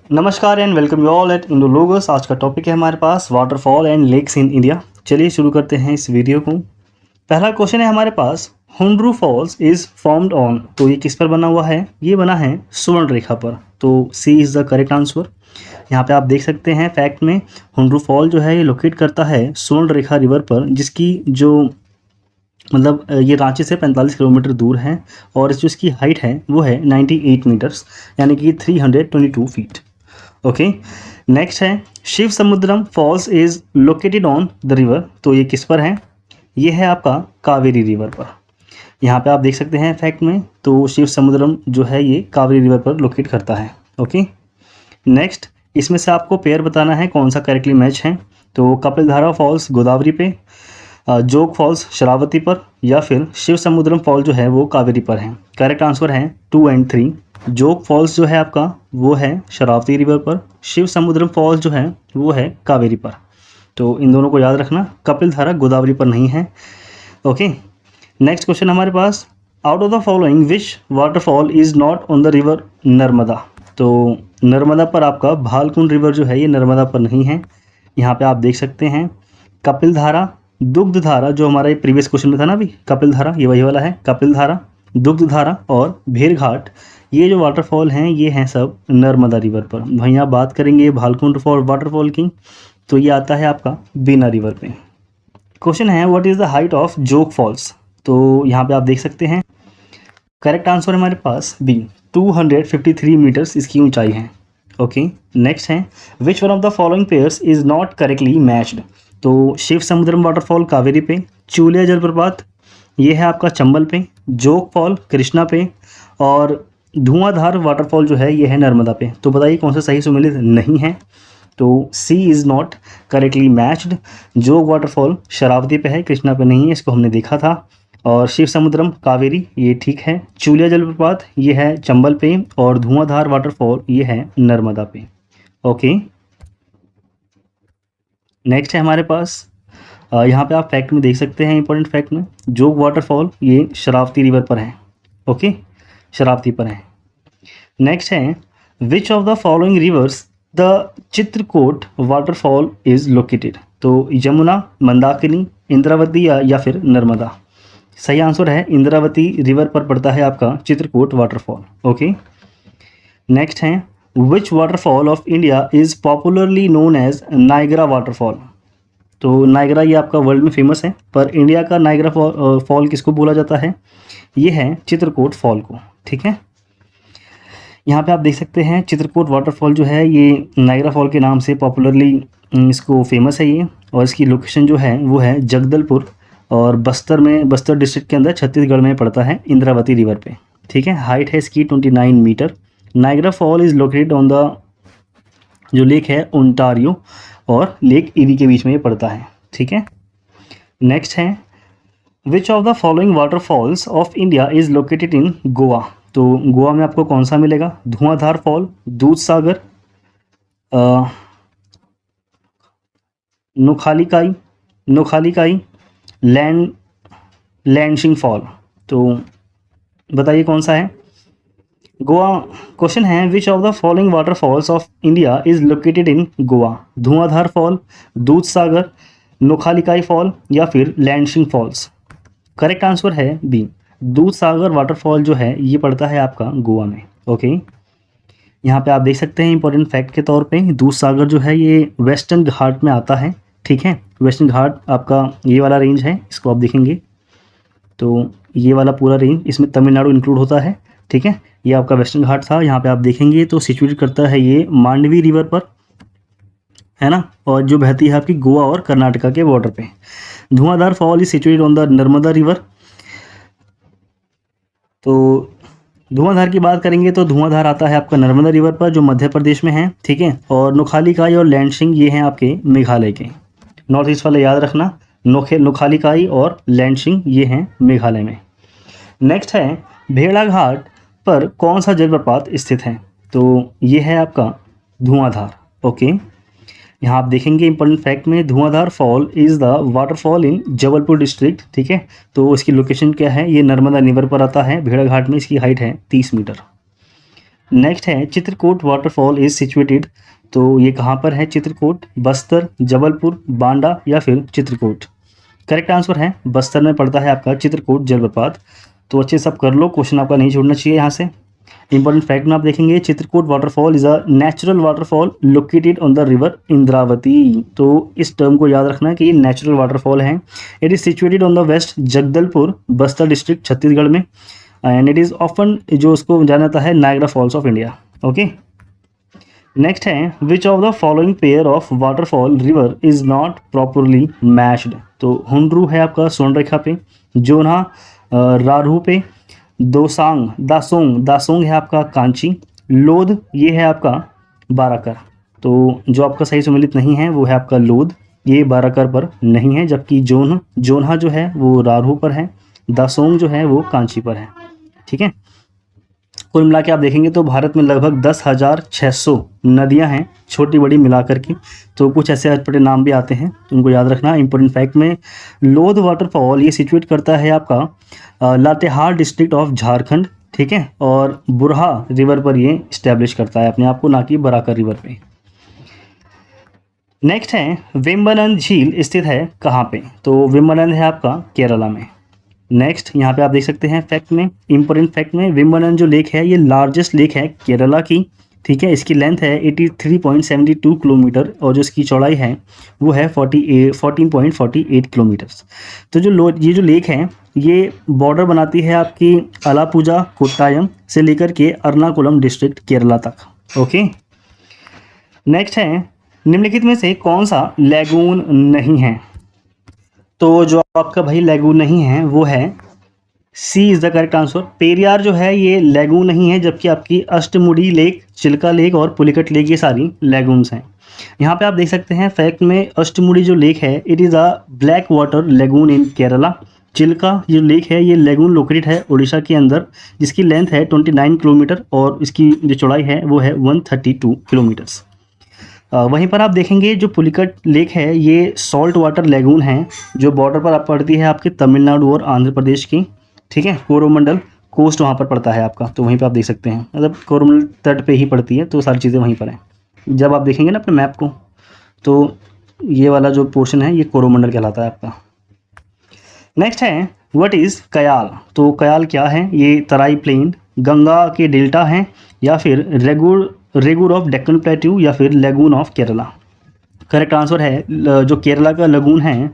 नमस्कार and welcome you all at Indo Logos. आज का टॉपिक है हमारे पास waterfall and lakes in India. चलिए शुरू करते हैं इस वीडियो को। पहला क्वेश्चन है हमारे पास, Hundru falls is formed on. तो ये किस पर बना हुआ है? ये बना है सुवर्ण रेखा पर। तो सी इज़ द करेक्ट आंसर। यहाँ पे आप देख सकते हैं फैक्ट में, हुंड्रू फॉल जो है ये लोकेट करता है सुवर्ण रेखा रिवर पर, जिसकी जो मतलब ये रांची से 45 किलोमीटर दूर है और जो इसकी हाइट है वो है 98 मीटर्स, यानी कि 322 फीट। ओके, नेक्स्ट है Shivasamudram falls is located on the river. तो ये किस पर है? ये है आपका कावेरी रिवर पर। यहाँ पे आप देख सकते हैं फैक्ट में, तो शिव समुद्रम जो है ये कावेरी रिवर पर लोकेट करता है। ओके, नेक्स्ट इसमें से आपको पेयर बताना है कौन सा करेक्टली मैच है। तो कपिलधारा फॉल्स गोदावरी पे, जोग फॉल्स शरावती पर, या फिर शिव समुद्रम फॉल जो है वो कावेरी पर है। करेक्ट आंसर है 2 और 3। जोग फॉल्स जो है आपका वो है शरावती रिवर पर, शिव समुद्रम फॉल्स जो है वो है कावेरी पर। तो इन दोनों को याद रखना, कपिलधारा गोदावरी पर नहीं है। ओके, नेक्स्ट क्वेश्चन हमारे पास, out of the following which waterfall is not on the river Narmada. तो नर्मदा पर आपका भालकुंड रिवर जो है ये नर्मदा पर नहीं है। यहाँ पे आप देख सकते हैं कपिलधारा, दुग्धधारा, जो हमारा ये प्रीवियस क्वेश्चन में था ना अभी, कपिलधारा ये वही वाला है, कपिलधारा, दुग्धधारा और भेड़घाट, ये जो वाटरफॉल हैं ये हैं सब नर्मदा रिवर पर। वहीं आप बात करेंगे भालकुंड फॉल वाटरफॉल की, तो ये आता है आपका बीना रिवर पे। क्वेश्चन है what is the height of जोग फॉल्स। तो यहाँ पे आप देख सकते हैं करेक्ट आंसर हमारे पास बी, 253 मीटर्स इसकी ऊंचाई है। ओके, नेक्स्ट है विच one of the following pairs is not correctly matched. तो शिव समुद्रम वाटरफॉल कावेरी पे, चूलिया जलप्रपात ये है आपका चंबल पे, जोग फॉल कृष्णा पे, और धुआंधार वाटरफॉल जो है ये है नर्मदा पे। तो बताइए कौन सा सही सुमेलित नहीं है। तो सी इज़ नॉट करेक्टली मैच्ड। जोग वाटरफॉल शरावती पे है, कृष्णा पे नहीं है, इसको हमने देखा था। और शिव समुद्रम कावेरी ये ठीक है, चूलिया जलप्रपात ये है चंबल पे, और धुआंधार वाटरफॉल ये है नर्मदा पे। ओके, नेक्स्ट है हमारे पास, यहाँ पे आप फैक्ट में देख सकते हैं, इंपॉर्टेंट फैक्ट में, जोग वाटरफॉल ये शरावती रिवर पर है। ओके, शरावती पर है। नेक्स्ट है which of the following rivers the Chitrakoot waterfall is located. तो यमुना, मंदाकिनी, इंद्रावती या फिर नर्मदा। सही आंसर है इंद्रावती रिवर पर पड़ता है आपका चित्रकूट वाटरफॉल। ओके, नेक्स्ट है which waterfall of India is popularly known as Niagara waterfall. तो नाइग्रा ये आपका वर्ल्ड में फेमस है, पर इंडिया का नाइग्रा फॉल किसको बोला जाता है? ये है चित्रकूट फॉल को। ठीक है, यहाँ पे आप देख सकते हैं चित्रकूट वाटरफॉल जो है ये नाइग्रा फॉल के नाम से पॉपुलरली इसको फेमस है ये, और इसकी लोकेशन जो है वो है जगदलपुर और बस्तर में, बस्तर डिस्ट्रिक्ट के अंदर छत्तीसगढ़ में पड़ता है, इंद्रावती रिवर पे। ठीक है, हाइट है इसकी 29 metre. Niagara fall is located on the, जो लेक है ओंटारियो और लेक इरी के बीच में ये पड़ता है। ठीक है, नेक्स्ट है which of the following waterfalls of India is located in Goa. तो गोवा में आपको कौन सा मिलेगा? धुआंधार फॉल, दूधसागर, नोखालिकाई, लैंडसिंग फॉल। तो बताइए कौन सा है? गोवा। क्वेश्चन है which of the following waterfalls of India is located in Goa. Dhuandhar fall, Dudhsagar, नोखालिकाई fall या फिर लैंडसिंग फॉल्स। करेक्ट आंसर है बी, दूधसागर वाटरफॉल जो है ये पड़ता है आपका गोवा में। ओके, यहाँ पे आप देख सकते हैं इंपॉर्टेंट फैक्ट के तौर पे, दूधसागर जो है ये वेस्टर्न घाट में आता है। ठीक है, वेस्टर्न घाट आपका ये वाला रेंज है, इसको आप देखेंगे तो ये वाला पूरा रेंज, इसमें तमिलनाडु इंक्लूड होता है। ठीक है, ये आपका वेस्टर्न घाट था। यहाँ पे आप देखेंगे तो सिचुएट करता है ये मांडवी रिवर पर, है ना, और जो बहती है आपकी गोवा और कर्नाटका के बॉर्डर पे। धुआंधार fall is situated on the Narmada river. तो धुआंधार की बात करेंगे तो धुआंधार आता है आपका नर्मदा रिवर पर, जो मध्य प्रदेश में है। ठीक है, और नोखालिकाई और लैंडसिंग ये हैं आपके मेघालय के। नॉर्थ ईस्ट वाले याद रखना, नोखालिकाई और लैंडसिंग ये हैं मेघालय में। नेक्स्ट है भेड़ाघाट पर कौन सा जलप्रपात स्थित है। तो ये है आपका धुआंधार। ओके, यहाँ आप देखेंगे इंपॉर्टेंट फैक्ट में, धुआंधार fall is the waterfall in Jabalpur district. ठीक है, तो इसकी लोकेशन क्या है? ये नर्मदा रिवर पर आता है, भेड़ाघाट में। इसकी हाइट है 30 मीटर। नेक्स्ट है चित्रकूट वाटरफॉल इज सिचुएटेड, तो ये कहाँ पर है? चित्रकूट, बस्तर, जबलपुर, बांडा या फिर चित्रकूट। करेक्ट आंसर है बस्तर में पड़ता है आपका चित्रकूट जलप्रपात। तो अच्छे सब कर लो, क्वेश्चन आपका नहीं छोड़ना चाहिए यहाँ से। इंपॉर्टेंट फैक्ट में आप देखेंगे Chitrakoot waterfall is a natural waterfall located on the river Indravati. तो इस टर्म को याद रखना कि ये नेचुरल वाटरफॉल है। It is situated on the west Jagdalpur, Bastar district, Chhattisgarh में। एंड इट इज़ ऑफन, जो उसको जाना जाता है, Niagara falls of India. Okay, next है which of the following pair of waterfall river is not properly matched. तो हुंड्रू है आपका स्वर्ण रेखा पे, जोन्हा रारू पे, दोसांग दासोंग है आपका कांची, लोध ये है आपका बाराकर। तो जो आपका सही सम्मिलित नहीं है वो है आपका लोध, ये बाराकर पर नहीं है, जबकि जोन्हा जो है वो रारू पर है, दासोंग जो है वो कांची पर है। ठीक है, कुल मिला के आप देखेंगे तो भारत में लगभग 10,600 नदियां हैं, छोटी बड़ी मिलाकर की। तो कुछ ऐसे अटपटे नाम भी आते हैं, तो उनको याद रखना। इंपॉर्टेंट फैक्ट में लोध वाटरफॉल ये सिचुएट करता है आपका लातेहार डिस्ट्रिक्ट ऑफ झारखंड। ठीक है, और बुरहा रिवर पर ये इस्टेब्लिश करता है अपने आप को, ना कि बराकर रिवर पे। नेक्स्ट है वेम्बनाड झील स्थित है कहाँ पे? तो वेम्बनाड है आपका केरला में। नेक्स्ट यहाँ पे आप देख सकते हैं फैक्ट में, इंपॉर्टेंट फैक्ट में, वेम्बनाड जो लेक है ये लार्जेस्ट लेक है केरला की। ठीक है, इसकी लेंथ है 83.72 किलोमीटर और जो इसकी चौड़ाई है वो है 14.48 किलोमीटर्स। तो ये जो लेक है ये बॉर्डर बनाती है आपकी अलापुजा कोट्टायम से लेकर के एर्नाकुलम डिस्ट्रिक्ट केरला तक। ओके, नेक्स्ट है निम्नलिखित में से कौन सा लैगून नहीं है? तो जो आपका भाई लैगून नहीं है वो है C is the correct answer. Periyar जो है ये लैगून नहीं है, जबकि आपकी अष्टमुड़ी लेक, चिल्का लेक और पुलिकट लेक ये सारी लैगून्स हैं। यहाँ पे आप देख सकते हैं फैक्ट में, अष्टमुड़ी जो लेक है it is a black water lagoon in Kerala. Chilka जो लेक है ये लैगून लोकेटेड है उड़ीसा के अंदर, जिसकी लेंथ है 29 किलोमीटर और इसकी जो चौड़ाई है वो है 132 किलोमीटर्स। वहीं पर आप देखेंगे जो पुलिकट लेक है ये सॉल्ट वाटर लैगून है, जो बॉर्डर पर आप पड़ती है आपके तमिलनाडु और आंध्र प्रदेश की। ठीक है, कोरोमंडल कोस्ट वहाँ पर पड़ता है आपका, तो वहीं पे आप देख सकते हैं, मतलब कोरोमंडल तट पे ही पड़ती है, तो सारी चीज़ें वहीं पर हैं। जब आप देखेंगे ना अपने मैप को तो ये वाला जो पोर्शन है ये कोरोमंडल कहलाता है आपका। नेक्स्ट है व्हाट इज़ कयाल। तो कयाल क्या है? ये तराई प्लेन, गंगा के डेल्टा हैं, या फिर रेगुर ऑफ डेक्कन प्लेट्यू, या फिर lagoon of Kerala. Correct answer है जो केरला का लगून है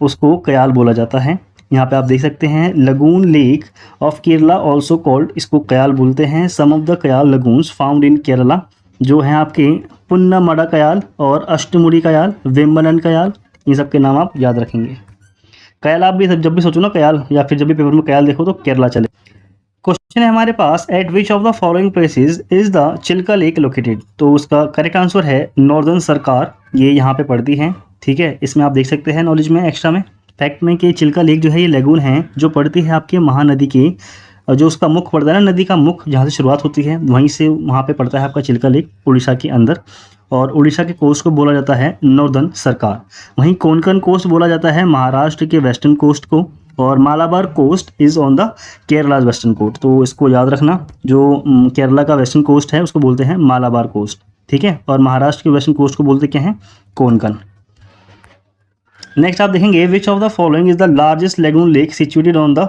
उसको कयाल बोला जाता है। यहाँ पे आप देख सकते हैं lagoon lake of Kerala also called, इसको कयाल बोलते हैं। Some of the kayal lagoons found in Kerala जो हैं आपके पुन्नामड़ा कयाल और अष्टमुड़ी कयाल, वेम्बनाड कयाल, इन सब के नाम आप याद रखेंगे। कयाल आप भी जब भी सोचो ना कयाल, या फिर जब भी पेपर में कयाल देखो तो केरला चले। क्वेश्चन है हमारे पास at which of the following places is the Chilka lake located. तो उसका करेक्ट आंसर है नॉर्दर्न सरकार, ये यहाँ पे पड़ती है। ठीक है, इसमें आप देख सकते हैं नॉलेज में, एक्स्ट्रा में, फैक्ट में, कि चिल्का लेक जो है ये लैगून है जो पड़ती है आपके महानदी के, जो उसका मुख पड़ता है ना, नदी का मुख जहाँ से शुरुआत होती है वहीं से वहाँ पे पड़ता है आपका चिल्का लेक उड़ीसा के अंदर। और उड़ीसा के कोस्ट को बोला जाता है नॉर्दर्न सरकार। वहीं कोंकण कोस्ट बोला जाता है महाराष्ट्र के वेस्टर्न कोस्ट को, और Malabar coast is on the Kerala's western coast. तो इसको याद रखना, जो केरला का वेस्टर्न कोस्ट है उसको बोलते हैं मालाबार कोस्ट। ठीक है, और महाराष्ट्र के वेस्टर्न कोस्ट को बोलते क्या हैं? कोंकण। नेक्स्ट आप देखेंगे which of the following is the largest lagoon lake situated on the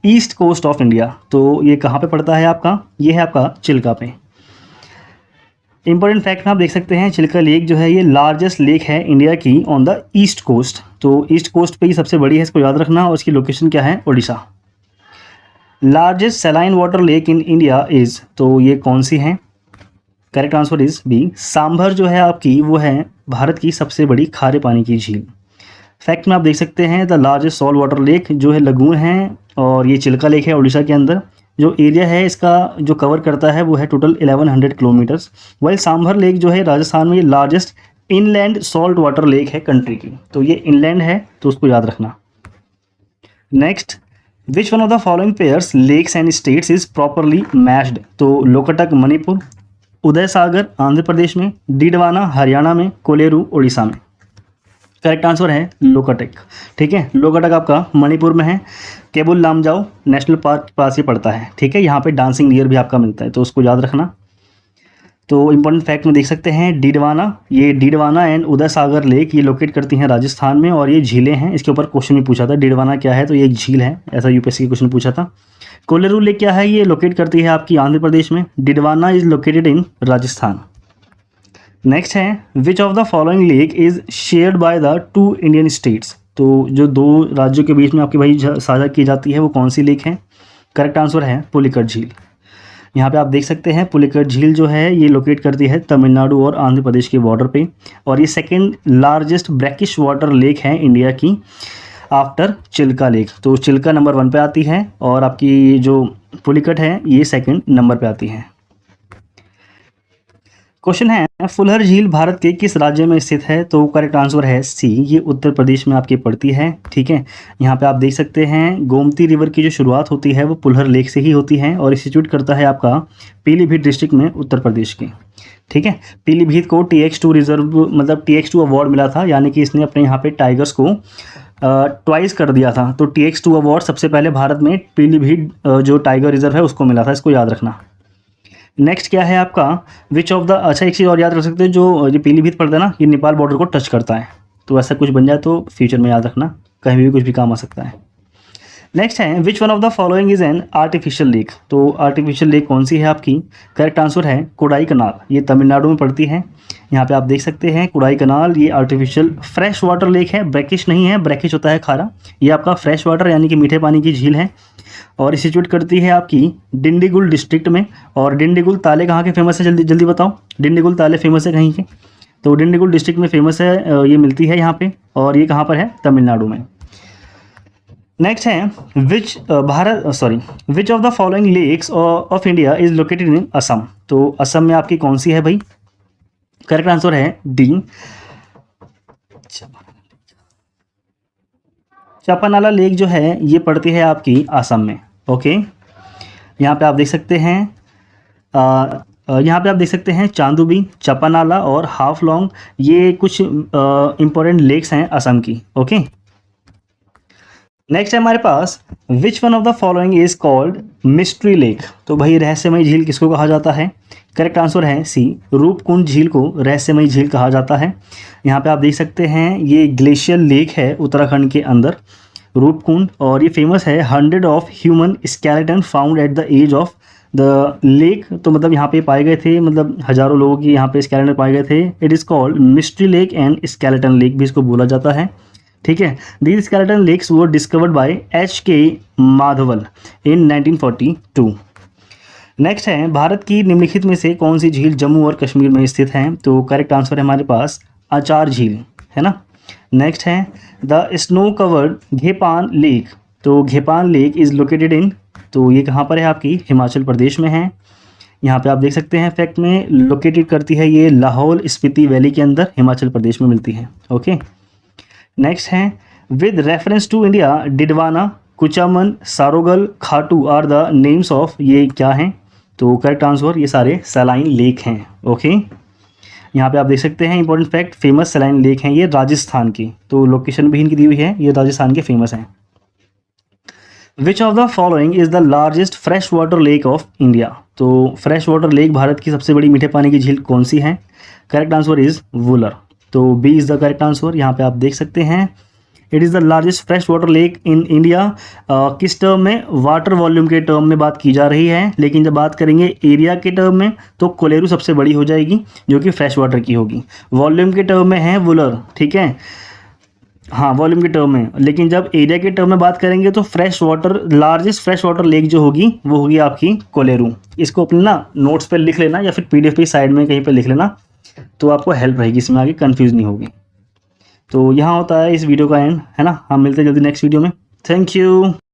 east coast of India. तो ये कहाँ पे पड़ता है आपका? ये है आपका चिल्का पे। इंपॉर्टेंट फैक्ट में आप देख सकते हैं चिल्का लेक जो है ये लार्जेस्ट लेक है इंडिया की ऑन द ईस्ट कोस्ट। तो ईस्ट कोस्ट पे ही सबसे बड़ी है, इसको याद रखना। और इसकी लोकेशन क्या है? Orissa. Largest saline water lake in India is, तो ये कौन सी है? Correct answer is B, Sambhar जो है आपकी वो है भारत की सबसे बड़ी खारे पानी की झील। फैक्ट में आप देख सकते हैं the largest salt water lake जो है लगून है, और ये चिल्का लेक है उड़ीसा के अंदर। जो एरिया है इसका जो कवर करता है वो है total 1100 kilometres. While Sambhar lake जो है राजस्थान में ये largest inland salt water lake है कंट्री की, तो ये इनलैंड है, तो उसको याद रखना। Next, which one of the following pairs lakes and states is properly matched. तो लोकटक मणिपुर, उदय सागर आंध्र प्रदेश में, डीडवाना हरियाणा में, कोलेरू उड़ीसा में। करेक्ट आंसर है लोकटक। ठीक है, लोकटक आपका मणिपुर में है, केबुल लामजाओ नेशनल पार्क के पास ही पड़ता है। ठीक है, यहाँ पे डांसिंग डियर भी आपका मिलता है, तो उसको याद रखना। तो इंपॉर्टेंट फैक्ट में देख सकते हैं Didwana and Uday Sagar lake ये लोकेट करती हैं राजस्थान में, और ये झीलें हैं। इसके ऊपर क्वेश्चन भी पूछा था, डीडवाना क्या है, तो ये एक झील है, ऐसा यूपीएससी के क्वेश्चन पूछा था। कोलेरू लेक क्या है, ये लोकेट करती है आपकी आंध्र प्रदेश में। Didwana is located in Rajasthan. Next है which of the following lake is shared by the 2 Indian states. तो जो 2 राज्यों के बीच में आपकी भाई साझा की जाती है वो कौन सी लेक है? करेक्ट आंसर है पुलिकट झील। यहाँ पे आप देख सकते हैं पुलिकट झील जो है ये लोकेट करती है तमिलनाडु और आंध्र प्रदेश के बॉर्डर पे, और ये second largest brackish water lake है इंडिया की आफ्टर चिल्का लेक। तो चिल्का नंबर 1 पे आती है और आपकी जो पुलिकट है ये सेकंड नंबर पे आती है। क्वेश्चन है फुलहर झील भारत के किस राज्य में स्थित है? तो करेक्ट आंसर है सी, ये उत्तर प्रदेश में आपकी पड़ती है। ठीक है, यहाँ पे आप देख सकते हैं गोमती रिवर की जो शुरुआत होती है वो फुलहर लेक से ही होती है, और इंस्टीट्यूट करता है आपका पीलीभीत डिस्ट्रिक्ट में उत्तर प्रदेश के। ठीक है, पीलीभीत को TX2 रिजर्व मतलब TX2 अवार्ड मिला था, यानी कि इसने अपने यहाँ पे टाइगर्स को ट्वाइस कर दिया था। तो TX2 अवार्ड सबसे पहले भारत में पीलीभीत जो टाइगर रिजर्व है उसको मिला था, इसको याद रखना। नेक्स्ट क्या है आपका विच ऑफ द, अच्छा एक चीज़ और याद रख सकते हैं, जो ये पीलीभीत पड़ता है ना ये नेपाल बॉर्डर को टच करता है, तो ऐसा कुछ बन जाए तो फ्यूचर में याद रखना, कहीं भी कुछ भी काम आ सकता है। नेक्स्ट है विच one of the following is an artificial lake. तो आर्टिफिशियल लेक कौन सी है आपकी? करेक्ट आंसर है कोडाई कनाल, ये तमिलनाडु में पड़ती है। यहाँ पे आप देख सकते हैं कोडाई कनाल ये आर्टिफिशियल फ्रेश वाटर लेक है, ब्रैकिश नहीं है, ब्रैकिश होता है खारा, ये आपका फ्रेश वाटर यानी कि मीठे पानी की झील है, और इंस्टीट्यूट करती है आपकी डिंडीगुल डिस्ट्रिक्ट में। और डिंडीगुल ताले कहाँ के फेमस है, जल्दी जल्दी बताओ, डिंडीगुल ताले फेमस है कहीं के? तो डिंडीगुल डिस्ट्रिक्ट में फेमस है, ये मिलती है यहाँ पे, और ये कहाँ पर है? तमिलनाडु में। नेक्स्ट है which of the following lakes of India is located in Assam. तो असम में आपकी कौन सी है भाई? करेक्ट आंसर है डी, चापानाला लेक जो है ये पड़ती है आपकी असम में। ओके, यहाँ पे आप देख सकते हैं चांदुबी, चापानाला और हाफलॉन्ग, ये कुछ इंपॉर्टेंट लेक्स हैं असम की। ओके, नेक्स्ट है हमारे पास which one of the following is called mystery lake. तो भाई रहस्यमय झील किसको कहा जाता है? करेक्ट आंसर है सी, रूपकुंड झील को रहस्यमय झील कहा जाता है। यहाँ पे आप देख सकते हैं ये ग्लेशियल लेक है उत्तराखंड के अंदर, रूपकुंड, और ये फेमस है 100 of human skeleton found at the edge of the lake. तो मतलब यहाँ पे पाए गए थे, मतलब हज़ारों लोगों की यहाँ पे स्केलेटन पाए गए थे। It is called mystery lake and skeleton lake भी इसको बोला जाता है। ठीक है, दीज स्केलेटन लेक्स वो discovered by HK Madhwal in 1942। Next है भारत की निम्नलिखित में से कौन सी झील जम्मू और कश्मीर में स्थित है? तो करेक्ट आंसर है हमारे पास आचार झील, है ना। नेक्स्ट है द स्नो कवर्ड घेपान लेक। तो घेपान लेक इज़ लोकेटेड इन, तो ये कहाँ पर है आपकी? हिमाचल प्रदेश में है। यहाँ पे आप देख सकते हैं फैक्ट में लोकेटेड करती है ये लाहौल स्पीति वैली के अंदर, हिमाचल प्रदेश में मिलती है। ओके, नेक्स्ट है with reference to India Didwana, Kuchaman, Sarogal, Khatu are the names of, ये क्या हैं? तो करेक्ट आंसर ये सारे सलाइन लेक हैं। ओके, यहाँ पे आप देख सकते हैं important fact, famous saline lake हैं ये राजस्थान की, तो लोकेशन भी इनकी दी हुई है, ये राजस्थान के फेमस हैं। विच of the following is the largest fresh water lake of India. तो फ्रेश वाटर लेक भारत की सबसे बड़ी मीठे पानी की झील कौन सी है? करेक्ट आंसर इज वुलर, तो B is the correct answer. यहाँ पे आप देख सकते हैं it is the largest fresh water lake in India. किस टर्म में? वाटर वॉल्यूम के टर्म में बात की जा रही है, लेकिन जब बात करेंगे एरिया के टर्म में तो कोलेरू सबसे बड़ी हो जाएगी जो कि फ्रेश वाटर की होगी। वॉल्यूम के टर्म में है वुलर, ठीक है, हाँ वॉल्यूम के टर्म में, लेकिन जब एरिया के टर्म में बात करेंगे तो fresh water largest fresh water lake जो होगी वो होगी आपकी कोलेरू। इसको अपने ना नोट्स पे लिख लेना या फिर PDF पे साइड में कहीं पे लिख लेना, तो आपको हेल्प रहेगी, इसमें आगे कंफ्यूज नहीं होगी। तो यहाँ होता है इस वीडियो का एंड, है ना। हम मिलते हैं जल्दी नेक्स्ट वीडियो में। Thank you.